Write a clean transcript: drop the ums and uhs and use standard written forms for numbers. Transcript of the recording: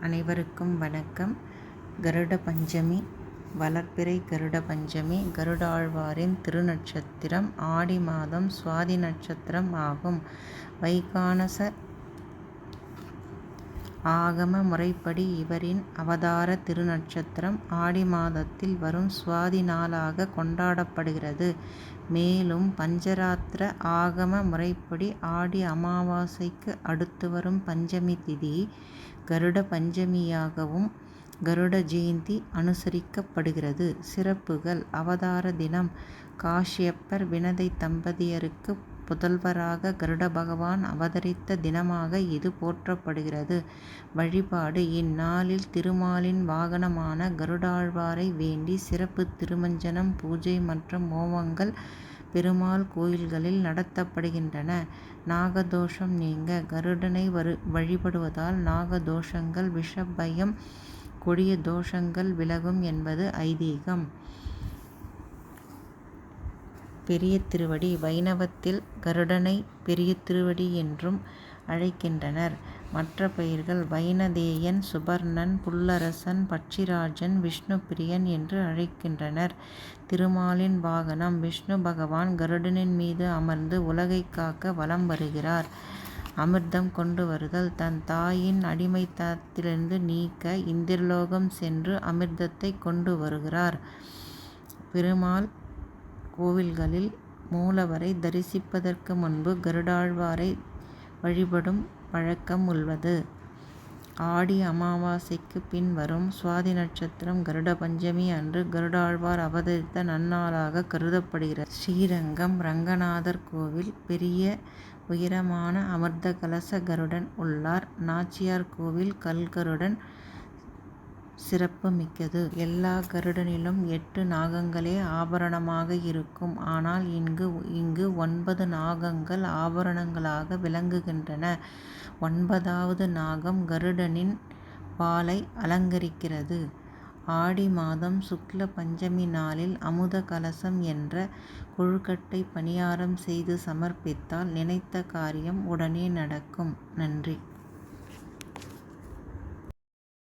அனைவருக்கும் வணக்கம். கருட பஞ்சமி, வளர்பிறை கருட பஞ்சமி கருடாழ்வாரின் திருநட்சத்திரம். ஆடி மாதம் சுவாதி நட்சத்திரம் ஆகும். வைகானச ஆகம முறைப்படி இவரின் அவதார திருநட்சத்திரம் ஆடி மாதத்தில் வரும் சுவாதி நாளாக கொண்டாடப்படுகிறது. மேலும் பஞ்சராத்திர ஆகம முறைப்படி ஆடி அமாவாசைக்கு அடுத்து வரும் பஞ்சமி திதி கருட பஞ்சமியாகவும் கருட ஜெயந்தி அனுசரிக்கப்படுகிறது. சிறப்புகள்: அவதார தினம் காஷ்யப்பர் வினதை தம்பதியருக்கு புதல்வராக கருட பகவான் அவதரித்த தினமாக இது போற்றப்படுகிறது. வழிபாடு: இந்நாளில் திருமாலின் வாகனமான கருடாழ்வாரை வேண்டி சிறப்பு திருமஞ்சனம், பூஜை மற்றும் ஹோமங்கள் பெருமாள் கோயில்களில் நடத்தப்படுகின்றன. நாகதோஷம் நீங்க கருடனை வழிபடுவதால் நாகதோஷங்கள், விஷபயம், கொடிய தோஷங்கள் விலகும் என்பது ஐதீகம். பெரிய திருவடி: வைணவத்தில் கருடனை பெரிய திருவடி என்றும் அழைக்கின்றனர். மற்ற பெயர்கள் வைனதேயன், சுபர்ணன், புல்லரசன், பட்சிராஜன், விஷ்ணுபிரியன் என்று அழைக்கின்றனர். திருமாலின் வாகனம்: விஷ்ணு பகவான் கருடனின் மீது அமர்ந்து உலகை காக்க வலம் வருகிறார். அமிர்தம் கொண்டு வருதல்: தன் தாயின் அடிமைத்தனத்திலிருந்து நீக்க இந்திரலோகம் சென்று அமிர்தத்தை கொண்டு வருகிறார். பெருமாள் கோவில்களில் மூலவரை தரிசிப்பதற்கு முன்பு கருடாழ்வாரை வழிபடும் வழக்கம் உள்ளது. ஆடி அமாவாசைக்கு பின் வரும் சுவாதி நட்சத்திரம் கருட பஞ்சமி அன்று கருடாழ்வார் அவதரித்த நன்னாளாக கருதப்படுகிறது. ஸ்ரீரங்கம் ரங்கநாதர் கோவில்: பெரிய உயரமான அமிர்த கலச கருடன் உள்ளார். நாச்சியார் கோவில் கல்கருடன் சிறப்பு மிக்கது. எல்லா கருடனிலும் 8 நாகங்களே ஆபரணமாக இருக்கும். ஆனால் இங்கு 9 நாகங்கள் ஆபரணங்களாக விளங்குகின்றன. 9வது நாகம் கருடனின் வாலை அலங்கரிக்கிறது. ஆடி மாதம் சுக்ல பஞ்சமி நாளில் அமுத கலசம் என்ற கொழுக்கட்டை பணியாரம் செய்து சமர்ப்பித்தால் நினைத்த காரியம் உடனே நடக்கும். நன்றி.